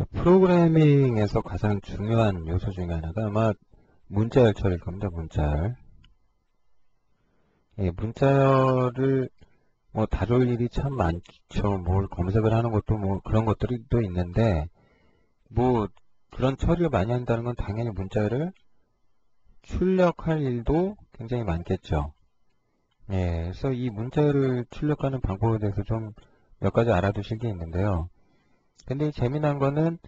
프로그래밍에서 가장 중요한 요소 중에 하나가 아마 문자열처리일 겁니다. 문자열. 예, 문자열을 다룰 일이 참 많죠. 뭘 검색을 하는 것도 그런 것들이 또 있는데 그런 처리를 많이 한다는 건 당연히 문자열을 출력할 일도 굉장히 많겠죠. 예, 그래서 이 문자열을 출력하는 방법에 대해서 좀 몇 가지 알아두실 게 있는데요. 근데 재미난 거는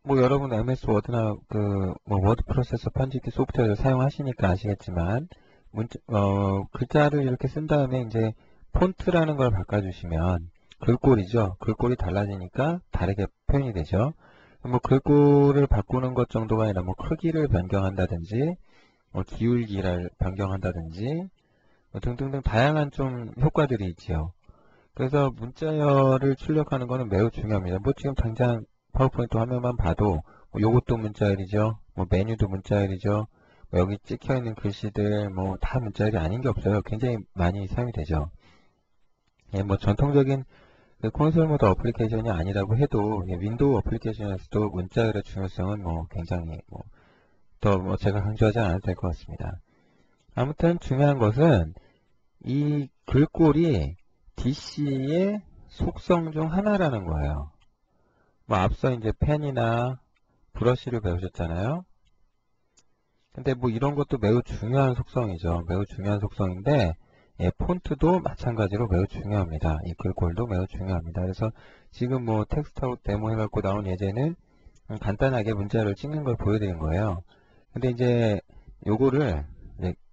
여러분 MS 워드나 워드 프로세서 편집기 소프트웨어를 사용하시니까 아시겠지만 글자를 이렇게 쓴 다음에 이제 폰트라는 걸 바꿔주시면 글꼴이죠. 글꼴이 달라지니까 다르게 표현이 되죠. 글꼴을 바꾸는 것 정도가 아니라 크기를 변경한다든지 기울기를 변경한다든지 등등등 다양한 좀 효과들이 있지요. 그래서 문자열을 출력하는 것은 매우 중요합니다. 지금 당장 파워포인트 화면만 봐도 요것도 문자열이죠. 메뉴도 문자열이죠. 여기 찍혀있는 글씨들 다 문자열이 아닌 게 없어요. 굉장히 많이 사용이 되죠. 예, 전통적인 콘솔 모드 어플리케이션이 아니라고 해도 윈도우 어플리케이션에서도 문자열의 중요성은 굉장히 더 제가 강조하지 않아도 될 것 같습니다. 아무튼 중요한 것은 이 글꼴이 DC의 속성 중 하나라는 거예요. 앞서 이제 펜이나 브러쉬를 배우셨잖아요. 근데 이런 것도 매우 중요한 속성이죠. 매우 중요한 속성인데 폰트도 마찬가지로 매우 중요합니다. 이 글꼴도 매우 중요합니다. 그래서 지금 텍스트아웃 데모 해갖고 나온 예제는 간단하게 문자를 찍는 걸 보여드린 거예요. 근데 이제 요거를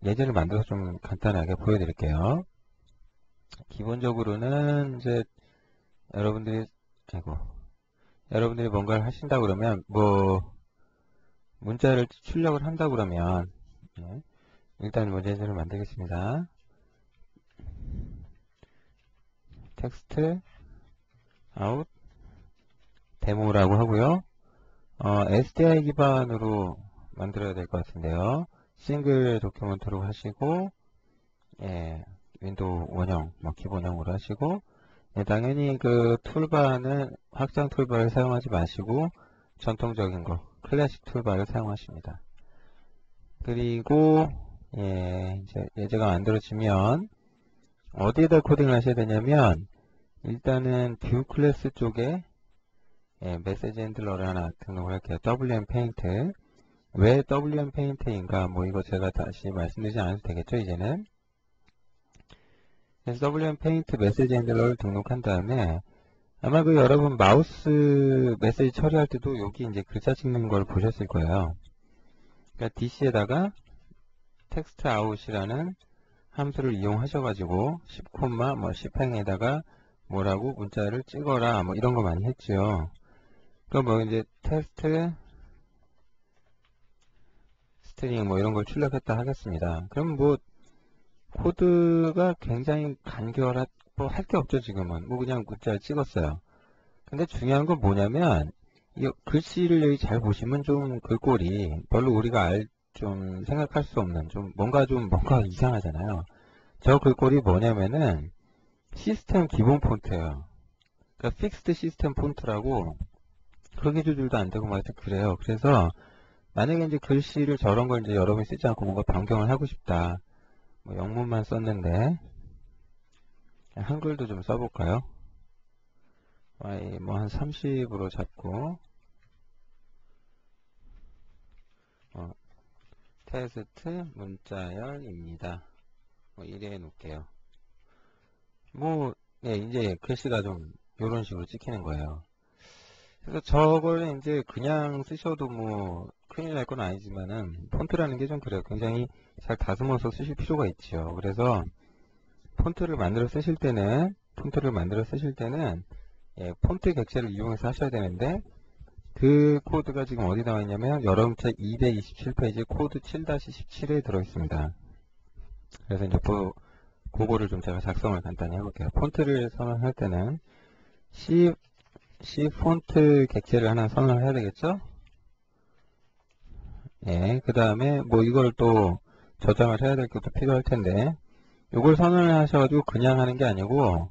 예제를 만들어서 좀 간단하게 보여드릴게요. 기본적으로는 이제 여러분들이 뭔가를 하신다 그러면 문자를 출력을 한다 그러면 일단 예제를 만들겠습니다. 텍스트 아웃 데모라고 하고요. SDI 기반으로 만들어야 될 것 같은데요. 싱글 도큐먼트로 하시고 윈도우 원형 기본형으로 하시고 당연히 그 툴바는 확장 툴바를 사용하지 마시고 전통적인 거 클래식 툴바를 사용하십니다. 그리고 이제 예제가 만들어지면 어디에다 코딩을 하셔야 되냐면 일단은 뷰 클래스 쪽에 메시지 핸들러를 하나 등록을 할게요. WM 페인트. 왜 WM 페인트인가 이거 제가 다시 말씀드리지 않아도 되겠죠 이제는. 그래서 WM 페인트 메시지 핸들러를 등록한 다음에 아마 여러분 마우스 메시지 처리할 때도 여기 이제 글자 찍는 걸 보셨을 거예요. 그러니까 DC에다가 텍스트 아웃이라는 함수를 이용하셔가지고 10, 10행에다가 뭐라고 문자를 찍어라 이런 거 많이 했죠. 그럼 이제 테스트 스트링 이런 걸 출력했다 하겠습니다. 그럼 코드가 굉장히 간결하고 할 게 없죠 지금은. 그냥 문자를 찍었어요. 근데 중요한 건 뭐냐면 이 글씨를 여기 잘 보시면 좀 글꼴이 별로 우리가 좀 생각할 수 없는 뭔가 이상하잖아요. 저 글꼴이 뭐냐면은 시스템 기본 폰트예요. 그러니까 픽스드 시스템 폰트라고 크기 조절도 안 되고 그래요. 그래서 만약에 이제 글씨를 저런 걸 이제 여러분이 쓰지 않고 뭔가 변경을 하고 싶다. 영문만 썼는데 한글도 좀 써볼까요? 한 30으로 잡고 테스트 문자열입니다. 이래 놓을게요. 이제 글씨가 좀 이런 식으로 찍히는 거예요. 그래서 저걸 이제 그냥 쓰셔도 큰일 날 건 아니지만은 폰트라는 게 좀 그래요. 굉장히 잘 다듬어서 쓰실 필요가 있죠. 그래서 폰트를 만들어 쓰실 때는 폰트 객체를 이용해서 하셔야 되는데 그 코드가 지금 어디 나와 있냐면 여러분 책 227페이지 코드 7-17에 들어 있습니다. 그래서 이제 그거를 좀 제가 작성을 간단히 해볼게요. 폰트를 선언할 때는 C 폰트 객체를 하나 선언을 해야 되겠죠? 그 다음에 이걸 또 저장을 해야 될 것도 필요할 텐데, 요걸 선언을 하셔가지고 그냥 하는 게 아니고,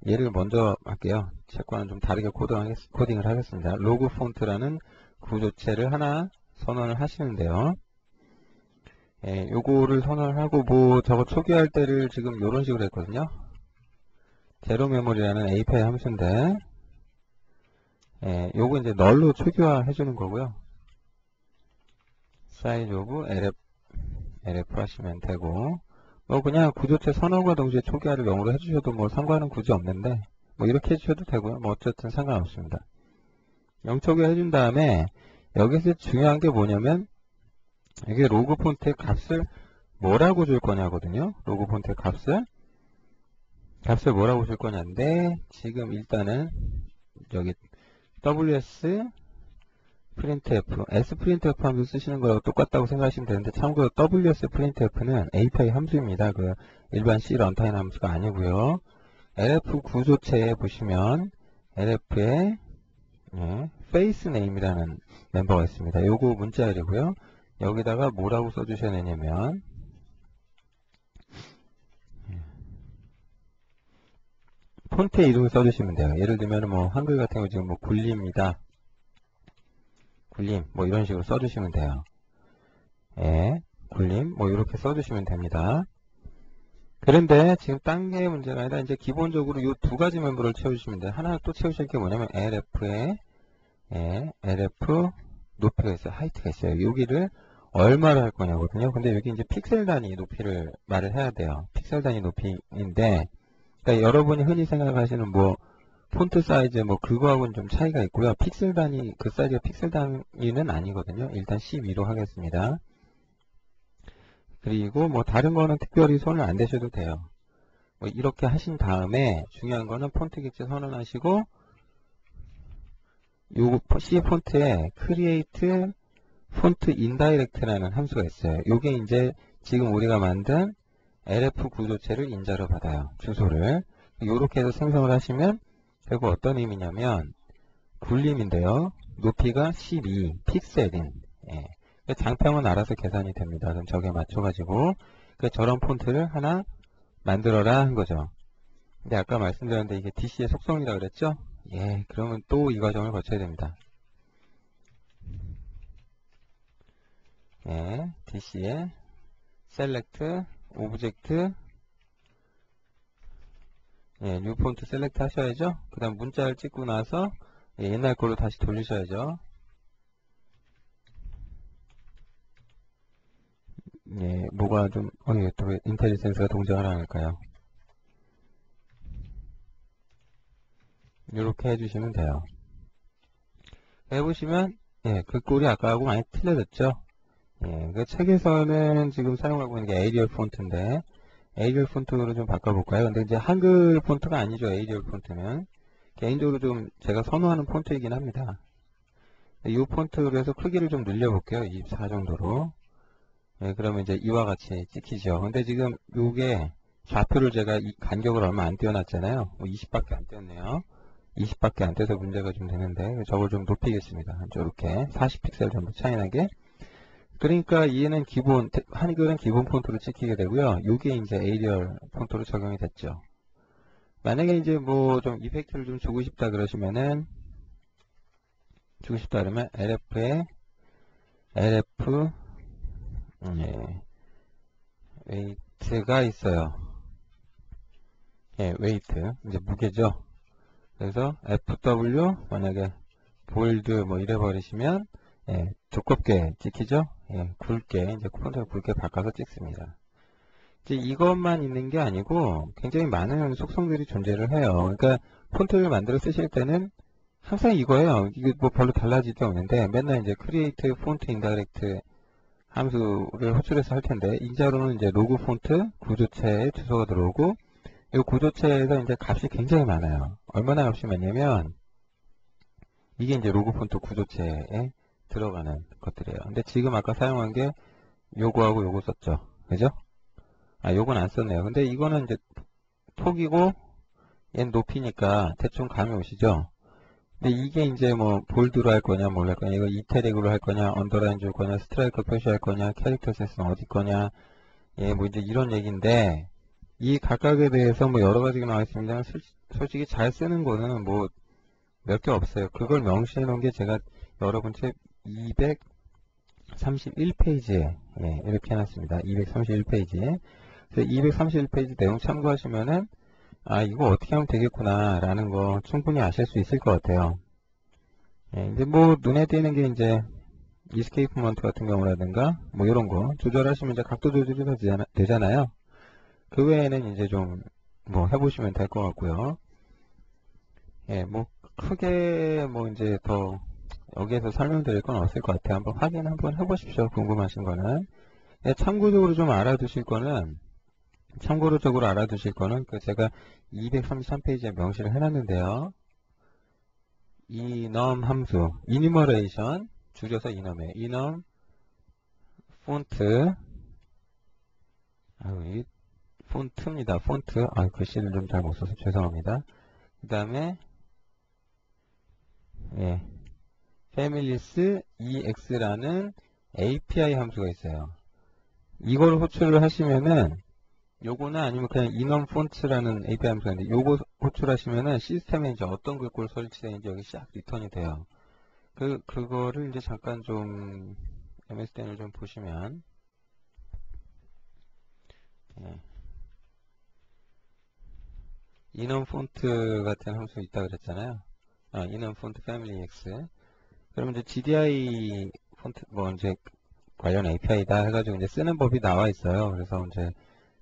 얘를 먼저 할게요. 책과는 좀 다르게 코딩을 하겠습니다. 로그 폰트라는 구조체를 하나 선언을 하시는데요. 예, 요거를 선언을 하고 뭐 저거 초기화할 때를 지금 요런 식으로 했거든요. 제로 메모리라는 API 함수인데 예, 요거 이제 널로 초기화 해주는 거고요. size of LF 하시면 되고 뭐 그냥 구조체 선언과 동시에 초기화를 0으로 해주셔도 뭐 상관은 굳이 없는데 뭐 이렇게 해주셔도 되고요. 뭐 어쨌든 상관없습니다. 0초기화 해준 다음에 여기서 중요한 게 뭐냐면 이게 로그 폰트의 값을 뭐라고 줄 거냐거든요. 로그 폰트의 값을 뭐라고 줄 거냐인데 지금 일단은 여기 ws printf, sprintf 함수 쓰시는 거하고 똑같다고 생각하시면 되는데 참고로 ws printf는 API 함수입니다. 그 일반 C 런타임 함수가 아니고요. LF 구조체에 보시면 LF에 face name이라는 멤버가 있습니다. 요거 문자열이고요. 여기다가 뭐라고 써주셔야 되냐면 폰트의 이름을 써주시면 돼요. 예를 들면 뭐 한글 같은 거 지금 뭐 굴림이다. 굴림 뭐 이런 식으로 써주시면 돼요. 예, 굴림 뭐 이렇게 써주시면 됩니다. 그런데 지금 딴 게 문제가 아니라 이제 기본적으로 이 두 가지 멤버를 채워주시면 돼요. 하나 또 채우실 게 뭐냐면 LF에 LF 높이가 있어요. 하이트가 있어요. 여기를 얼마로 할 거냐거든요. 근데 여기 이제 픽셀 단위 높이를 말을 해야 돼요. 픽셀 단위 높이인데 그러니까 여러분이 흔히 생각하시는 뭐 폰트 사이즈 뭐 그거하고는 좀 차이가 있고요. 픽셀 단위 그 사이즈가 픽셀 단위는 아니거든요. 일단 12로 하겠습니다. 그리고 뭐 다른 거는 특별히 손을 안 대셔도 돼요. 뭐 이렇게 하신 다음에 중요한 거는 폰트 객체 선언하시고 요 C 폰트에 create font indirect라는 함수가 있어요. 요게 이제 지금 우리가 만든 LF 구조체를 인자로 받아요. 주소를. 요렇게 해서 생성을 하시면 결국 어떤 의미냐면 굴림인데요. 높이가 12 픽셀인 장평은 알아서 계산이 됩니다. 그럼 저게 맞춰가지고 저런 폰트를 하나 만들어라 한 거죠. 근데 아까 말씀드렸는데 이게 DC의 속성이라 그랬죠? 예, 그러면 또 이 과정을 거쳐야 됩니다. 예, DC에 select object new font select 하셔야죠. 그 다음 문자를 찍고 나서 옛날 걸로 다시 돌리셔야죠. 예, 뭐가 좀, 또 왜 인텔리센스가 동작을 안 할까요? 이렇게 해주시면 돼요. 해보시면, 예, 그 꼴이 아까하고 많이 틀려졌죠? 예, 그 책에서는 지금 사용하고 있는 게 에이리얼 폰트인데, 에이리얼 폰트로 좀 바꿔볼까요? 근데 이제 한글 폰트가 아니죠, 에이리얼 폰트는. 개인적으로 좀 제가 선호하는 폰트이긴 합니다. 이 폰트로 해서 크기를 좀 늘려볼게요. 24 정도로. 예, 그러면 이제 이와 같이 찍히죠. 근데 지금 요게 좌표를 제가 이 간격을 얼마 안 띄워놨잖아요. 20밖에 안 띄웠네요. 20밖에 안 떼서 문제가 좀 되는데 저걸 좀 높이겠습니다. 이렇게 40픽셀 정도 차이 나게. 그러니까 얘는 기본 한글은 기본 폰트로 찍히게 되고요. 요게 이제 에이리얼 폰트로 적용이 됐죠. 만약에 이제 뭐 좀 이펙트를 좀 주고 싶다 그러시면은 그러면 LF에 LF 웨이트가 있어요. 예, 웨이트 이제 무게죠. 그래서 FW 만약에 볼드 뭐 이래 버리시면 예, 두껍게 찍히죠. 예, 굵게 이제 폰트를 굵게 바꿔서 찍습니다. 이제 이것만 있는 게 아니고 굉장히 많은 속성들이 존재를 해요. 그러니까 폰트를 만들어 쓰실 때는 항상 이거예요. 이게 뭐 별로 달라질 게 없는데 맨날 이제 create font indirect 함수를 호출해서 할 텐데 인자로는 이제 로그 폰트 구조체에 주소가 들어오고 이 구조체에서 이제 값이 굉장히 많아요. 얼마나 값이 많냐면 이게 이제 로그 폰트 구조체에 들어가는 것들이에요. 근데 지금 아까 사용한 게 요거하고 요거 썼죠. 그죠? 아, 요건 안 썼네요. 근데 이거는 이제 톡이고 얘는 높이니까 대충 감이 오시죠? 근데 이게 이제 뭐 볼드로 할 거냐 뭘 할 거냐 이거 이태릭으로 할 거냐 언더라인 줄 거냐 스트라이크 표시할 거냐 캐릭터 센스는 어디 거냐 예, 뭐 이제 이런 얘기인데 이 각각에 대해서 뭐 여러 가지가 나와 있습니다. 솔직히 잘 쓰는 거는 뭐 몇 개 없어요. 그걸 명시해 놓은 게 제가 여러분 책 231페이지에 이렇게 해놨습니다. 231페이지에. 그래서 231페이지 내용 참고하시면은 아 이거 어떻게 하면 되겠구나 라는 거 충분히 아실 수 있을 것 같아요. 이제 뭐 눈에 띄는 게 이제 이스케이프먼트 같은 경우라든가 뭐 이런 거 조절하시면 이제 각도 조절이 되잖아요. 그 외에는 이제 좀 뭐 해보시면 될 것 같고요. 뭐 크게 뭐 이제 더 여기에서 설명드릴 건 없을 것 같아요. 한번 확인 한번 해보십시오. 궁금하신 거는. 참고적으로 좀 알아두실 거는 참고적으로 알아두실 거는 그 제가 233페이지에 명시를 해놨는데요. enum 함수, enumeration 줄여서 enum이에요. enum 폰트, 이 폰트입니다. 폰트, 글씨를 좀 잘 못 써서 죄송합니다. 그 다음에 families ex라는 API 함수가 있어요. 이걸 호출을 하시면은 요거는 아니면 그냥 enum 폰트라는 API 함수가 있는데 요거 호출하시면은 시스템에 이제 어떤 글꼴 설치되는지 여기 싹 리턴이 돼요. 그거를 이제 잠깐 좀 MSDN을 좀 보시면 enum 폰트 같은 함수 있다 그랬잖아요. enum 폰트 family x. 그러면 이제 GDI 폰트 뭐 이제 관련 API다 해가지고 이제 쓰는 법이 나와 있어요. 그래서 이제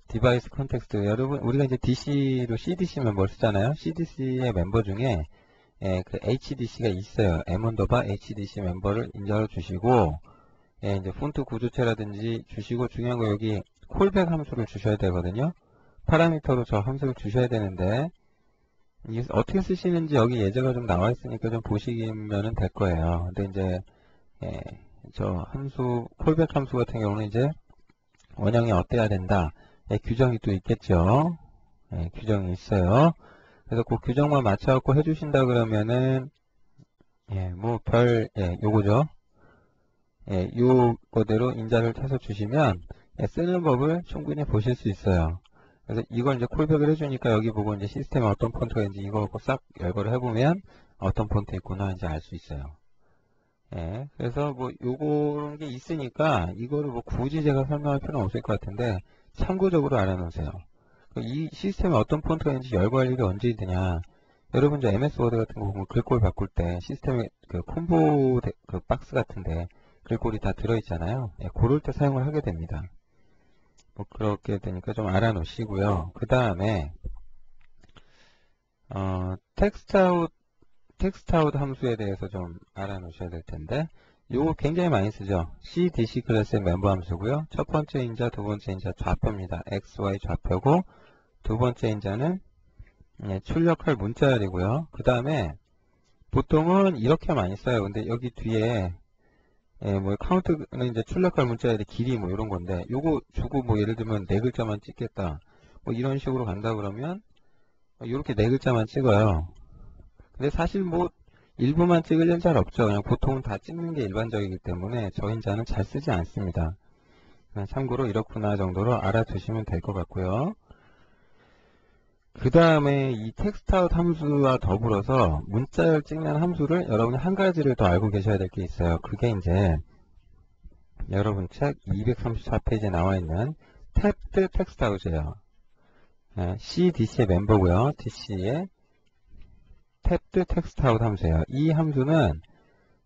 디바이스 컨텍스트 여러분 우리가 이제 DC로 CDC 멤버를 쓰잖아요. CDC의 멤버 중에 그 HDC가 있어요. m_HDC 멤버를 인정해 주시고 이제 폰트 구조체라든지 주시고 중요한 거 여기 콜백 함수를 주셔야 되거든요. 파라미터로 저 함수를 주셔야 되는데 이게 어떻게 쓰시는지 여기 예제가 좀 나와 있으니까 좀 보시면 될 거예요. 근데 이제 저 함수 콜백 함수 같은 경우는 이제 원형이 어때야 된다. 규정이 또 있겠죠. 규정이 있어요. 그래서 그 규정만 맞춰갖고 해주신다 그러면은 뭐 요거죠. 요거대로 인자를 타서 주시면 쓰는 법을 충분히 보실 수 있어요. 그래서 이걸 이제 콜백을 해주니까 여기 보고 이제 시스템에 어떤 폰트가 있는지 이거 싹 열거를 해보면 어떤 폰트 있구나 이제 알 수 있어요. 그래서 뭐 요런 게 있으니까 이거를 뭐 굳이 제가 설명할 필요는 없을 것 같은데 참고적으로 알아놓으세요. 이 시스템에 어떤 폰트가 있는지 열거할 일이 언제 있느냐. 여러분 이제 MS 워드 같은 거 보면 글꼴 바꿀 때 시스템에 그 콤보 그 박스 같은데 글꼴이 다 들어있잖아요. 그럴 때 사용을 하게 됩니다. 뭐 그렇게 되니까 좀 알아놓으시고요. 그 다음에 텍스트아웃 함수에 대해서 좀 알아놓으셔야 될 텐데 요거 굉장히 많이 쓰죠. CDC 클래스의 멤버 함수고요. 첫 번째 인자, 두 번째 인자 좌표입니다. XY 좌표고 두 번째 인자는 출력할 문자열이고요. 그 다음에 보통은 이렇게 많이 써요. 근데 여기 뒤에 뭐 카운트는 이제 출력할 문자열의 길이 뭐 이런 건데 요거 주고 뭐 예를 들면 네 글자만 찍겠다. 뭐 이런 식으로 간다 그러면 이렇게 네 글자만 찍어요. 근데 사실 뭐 일부만 찍을 일은 잘 없죠. 그냥 보통은 다 찍는 게 일반적이기 때문에 저 인자는 잘 쓰지 않습니다. 참고로 이렇구나 정도로 알아두시면 될 것 같고요. 그 다음에 이 텍스트아웃 함수와 더불어서 문자열 찍는 함수를 여러분이 한 가지를 더 알고 계셔야 될 게 있어요. 그게 이제 여러분 책 234페이지에 나와 있는 탭드 텍스트아웃이에요. CDC의 멤버고요. DC의 탭드 텍스트아웃 함수예요. 이 함수는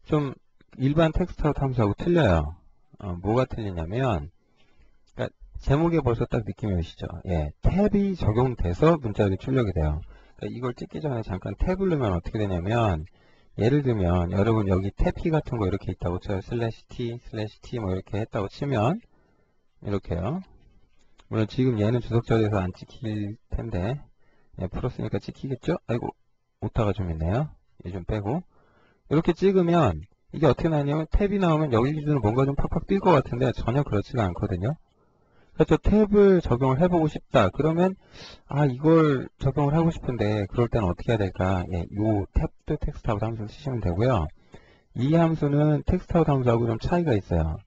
좀 일반 텍스트아웃 함수하고 틀려요. 뭐가 틀리냐면 그러니까 제목에 벌써 딱 느낌이 오시죠? 탭이 적용돼서 문자열이 출력이 돼요. 그러니까 이걸 찍기 전에 잠깐 탭을 넣으면 어떻게 되냐면 예를 들면 여러분 여기 탭키 같은 거 이렇게 있다고 쳐요. /t 뭐 이렇게 했다고 치면 이렇게요. 물론 지금 얘는 주석절에서 안 찍힐 텐데 풀었으니까 찍히겠죠? 아이고 오타가 좀 있네요. 얘 좀 빼고 이렇게 찍으면 이게 어떻게 나냐면 탭이 나오면 여기 기준으로 뭔가 좀 팍팍 뛸 것 같은데 전혀 그렇지가 않거든요. 그래서 탭을 적용을 해보고 싶다. 그러면 이걸 적용을 하고 싶은데 그럴 때는 어떻게 해야 될까? 요 탭도 텍스트아웃 함수를 쓰시면 되고요. 이 함수는 텍스트아웃 함수하고 좀 차이가 있어요.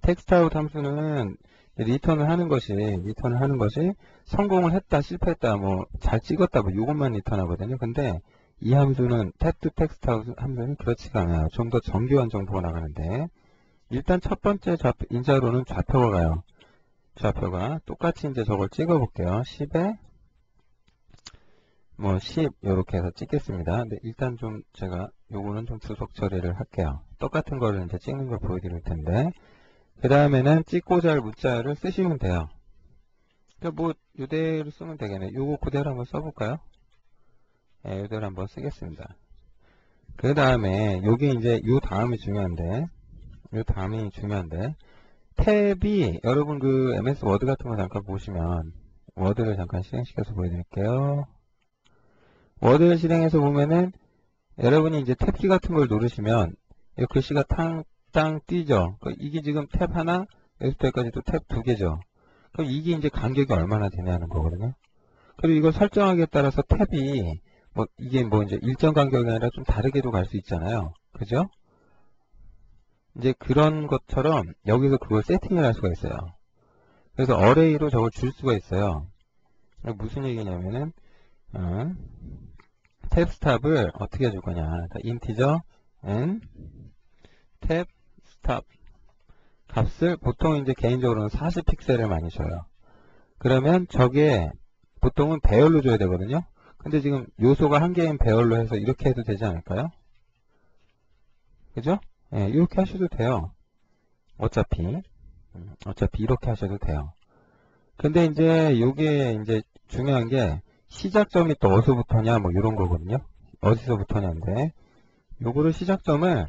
텍스트아웃 함수는 리턴을 하는 것이 성공을 했다, 실패했다, 뭐 잘 찍었다, 뭐 이것만 리턴하거든요. 근데 이 함수는 탭2 텍스트 함수는 그렇지가 않아요. 좀 더 정교한 정보가 나가는데, 일단 첫 번째 인자로는 좌표가 가요. 좌표가 똑같이 이제 저걸 찍어 볼게요. 10에 뭐 10 이렇게 해서 찍겠습니다. 근데 일단 좀 제가 요거는 좀 주석 처리를 할게요. 똑같은 거를 이제 찍는 걸 보여드릴 텐데, 그 다음에는 찍고자 할 문자를 쓰시면 돼요. 그러니까 뭐 이대로 쓰면 되겠네. 요거 그대로 한번 써볼까요? 네, 이대로 한번 쓰겠습니다. 그 다음에 요게 이제 요 다음이 중요한데, 탭이 여러분 그 MS 워드 같은 거 잠깐 보시면, 워드를 잠깐 실행시켜서 보여드릴게요. 워드를 실행해서 보면은 여러분이 이제 탭키 같은 걸 누르시면 이 글씨가 땅 뛰죠. 이게 지금 탭 하나, 여기서부터 여기까지 또 탭 두 개죠. 그럼 이게 이제 간격이 얼마나 되냐는 거거든요. 그리고 이걸 설정하기에 따라서 탭이 이게 이제 일정 간격이 아니라 좀 다르게도 갈 수 있잖아요. 그죠? 이제 그런 것처럼 여기서 그걸 세팅을 할 수가 있어요. 그래서 어레이로 저걸 줄 수가 있어요. 무슨 얘기냐면은 탭 스탑을 어떻게 줄 거냐. 인티저 n 탭 스탑 값을 보통 이제 개인적으로는 40픽셀을 많이 줘요. 그러면 저게 보통은 배열로 줘야 되거든요. 근데 지금 요소가 한 개인 배열로 해서 이렇게 해도 되지 않을까요? 그죠? 예, 이렇게 하셔도 돼요. 어차피 이렇게 하셔도 돼요. 근데 이제 요게 이제 중요한 게 시작점이 또 어디서부터냐 뭐 이런 거거든요. 어디서부터냐인데 요거를 시작점을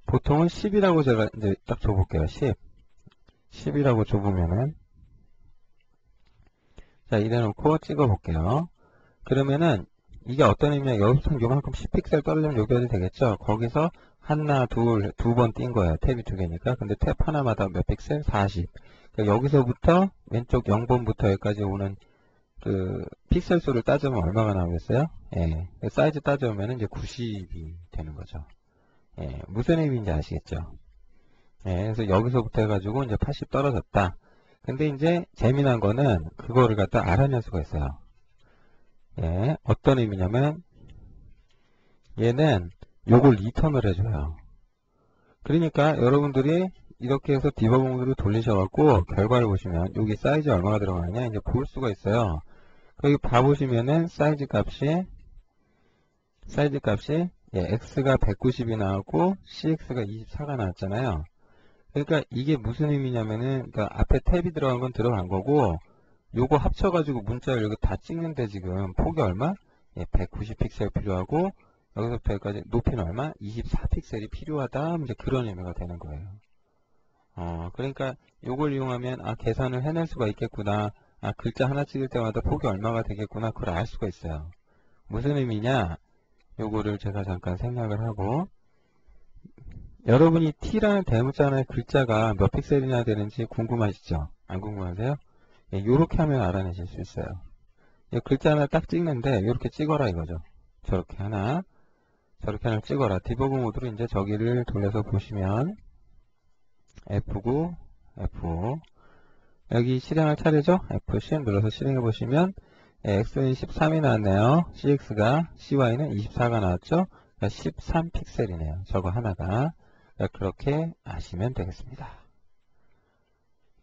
보통은 10이라고 제가 이제 딱 줘볼게요. 10이라고 줘보면은 자 이래놓고 찍어볼게요. 그러면은 이게 어떤 의미냐, 여기서 요만큼 10픽셀 떨어지면 여기 어디 되겠죠. 거기서 하나 두 번 띈 거예요. 탭이 두 개니까. 근데 탭 하나마다 몇 픽셀? 40. 그러니까 여기서부터 왼쪽 0번부터 여기까지 오는 그 픽셀 수를 따져보면 얼마가 나오겠어요? 예, 사이즈 따져보면 이제 90이 되는 거죠. 예, 무슨 의미인지 아시겠죠? 예, 그래서 여기서부터 해가지고 이제 80 떨어졌다. 근데 이제 재미난 거는 그거를 갖다 알아낼 수가 있어요. 예, 어떤 의미냐면 얘는 요걸 리턴을 해줘요. 그러니까 여러분들이 이렇게 해서 디버그 모드로 돌리셔갖고 결과를 보시면 여기 사이즈 얼마가 들어가느냐 이제 볼 수가 있어요. 여기 봐보시면은 사이즈 값이 예, x가 190이 나왔고 cx가 24가 나왔잖아요. 그러니까 이게 무슨 의미냐면은 그러니까 앞에 탭이 들어간 건 들어간 거고 요거 합쳐가지고 문자를 여기 다 찍는데 지금 폭이 얼마? 예, 190픽셀 필요하고 여기서부터 여기까지 높이는 얼마? 24픽셀이 필요하다. 이제 그런 의미가 되는 거예요. 그러니까 요걸 이용하면 계산을 해낼 수가 있겠구나. 글자 하나 찍을 때마다 폭이 얼마가 되겠구나. 그걸 알 수가 있어요. 무슨 의미냐? 요거를 제가 잠깐 생각을 하고 여러분이 T라는 대문자 안에 글자가 몇 픽셀이나 되는지 궁금하시죠? 안 궁금하세요? 예, 요렇게 하면 알아내실 수 있어요. 글자 하나 딱 찍는데 요렇게 찍어라 이거죠. 저렇게 하나 찍어라. 디버그 모드로 이제 저기를 돌려서 보시면 F9, F5 여기 실행할 차례죠? F10 눌러서 실행해 보시면 X는 13이 나왔네요. CX가 CY는 24가 나왔죠? 그러니까 13픽셀이네요. 저거 하나가. 그러니까 그렇게 아시면 되겠습니다.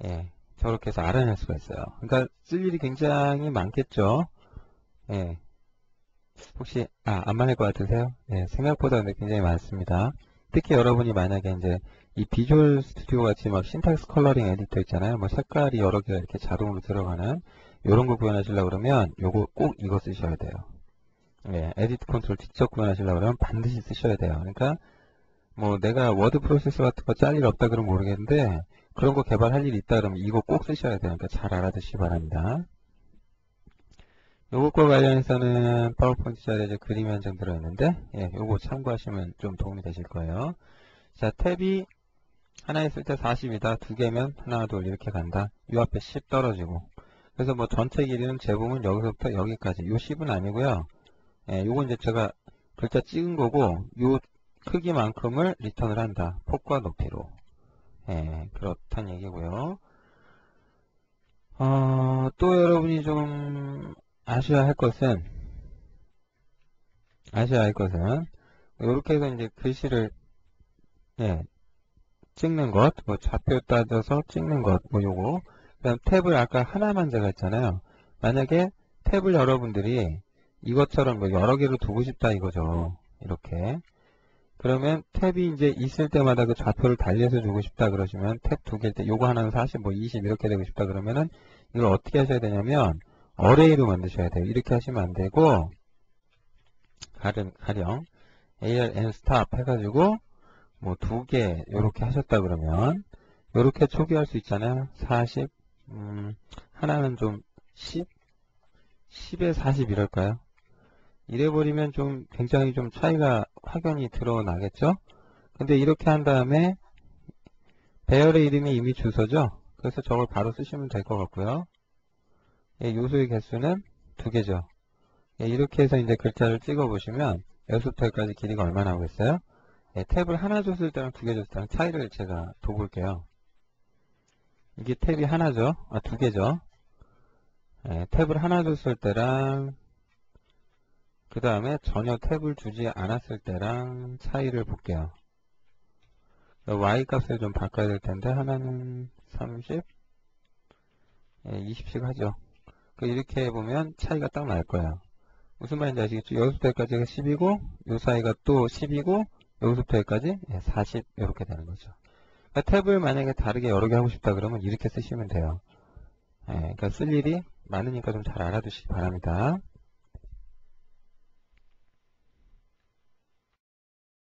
예, 저렇게 해서 알아낼 수가 있어요. 그러니까 쓸 일이 굉장히 많겠죠? 예. 혹시 안 많을 것 같으세요? 예, 생각보다 근데 굉장히 많습니다. 특히 여러분이 만약에 이제 이 비주얼 스튜디오 같이 막 신탁스 컬러링 에디터 있잖아요. 뭐 색깔이 여러 개가 이렇게 자동으로 들어가는 요런 거 구현하시려고 그러면 요거 꼭 이거 쓰셔야 돼요. 예, 에디트 컨트롤 직접 구현하시려고 그러면 반드시 쓰셔야 돼요. 그러니까 뭐 내가 워드 프로세서 같은 거 짤 일 없다 그러면 모르겠는데 그런 거 개발할 일이 있다 그러면 이거 꼭 쓰셔야 돼요. 그러니까 잘 알아두시기 바랍니다. 요것과 관련해서는 파워포인트 자료에 이제 그림이 한 장 들어있는데 예, 요거 참고하시면 좀 도움이 되실 거예요. 자, 탭이 하나 있을 때 40이다. 두 개면 하나, 둘 이렇게 간다. 요 앞에 10 떨어지고. 그래서 뭐 전체 길이는 재보면 여기서부터 여기까지. 요 10은 아니고요. 예, 요건 이제 제가 글자 찍은 거고 요 크기만큼을 리턴을 한다. 폭과 높이로. 예, 그렇단 얘기고요. 또 여러분이 좀 아셔야 할 것은, 이렇게 해서 이제 글씨를, 예, 찍는 것, 뭐 좌표 따져서 찍는 것, 뭐 요거. 그 다음 탭을 아까 하나만 제가 했잖아요. 만약에 탭을 여러분들이 이것처럼 뭐 여러 개로 두고 싶다 이거죠. 이렇게. 그러면 탭이 이제 있을 때마다 그 좌표를 달리해서 주고 싶다 그러시면 탭 두 개일 때 요거 하나는 40, 뭐 20 이렇게 되고 싶다 그러면은 이걸 어떻게 하셔야 되냐면 어레이로 만드셔야 돼요. 이렇게 하시면 안 되고 가령 ARN 스탑 해가지고 뭐 두 개 요렇게 하셨다 그러면 요렇게 초기할 수 있잖아요. 40 하나는 좀 10 10에 40 이럴까요? 이래버리면 좀 굉장히 좀 차이가 확연히 드러나겠죠? 근데 이렇게 한 다음에 배열의 이름이 이미 주소죠? 그래서 저걸 바로 쓰시면 될 것 같고요. 예, 요소의 개수는 두 개죠. 예, 이렇게 해서 이제 글자를 찍어 보시면 여기서부터 여기까지 길이가 얼마 나오겠어요? 예, 탭을 하나 줬을 때랑 두 개 줬을 때랑 차이를 제가 둬볼게요. 이게 탭이 하나죠? 두 개죠? 예, 탭을 하나 줬을 때랑 그 다음에 전혀 탭을 주지 않았을 때랑 차이를 볼게요. Y 값을 좀 바꿔야 될 텐데 하나는 30, 20씩 하죠. 이렇게 해보면 차이가 딱 날 거예요. 무슨 말인지 아시겠죠? 여기서부터 여기까지가 10이고 요 사이가 또 10이고 여기서부터 여기까지 40 이렇게 되는 거죠. 그러니까 탭을 만약에 다르게 여러 개 하고 싶다 그러면 이렇게 쓰시면 돼요. 그러니까 쓸 일이 많으니까 좀 잘 알아두시기 바랍니다.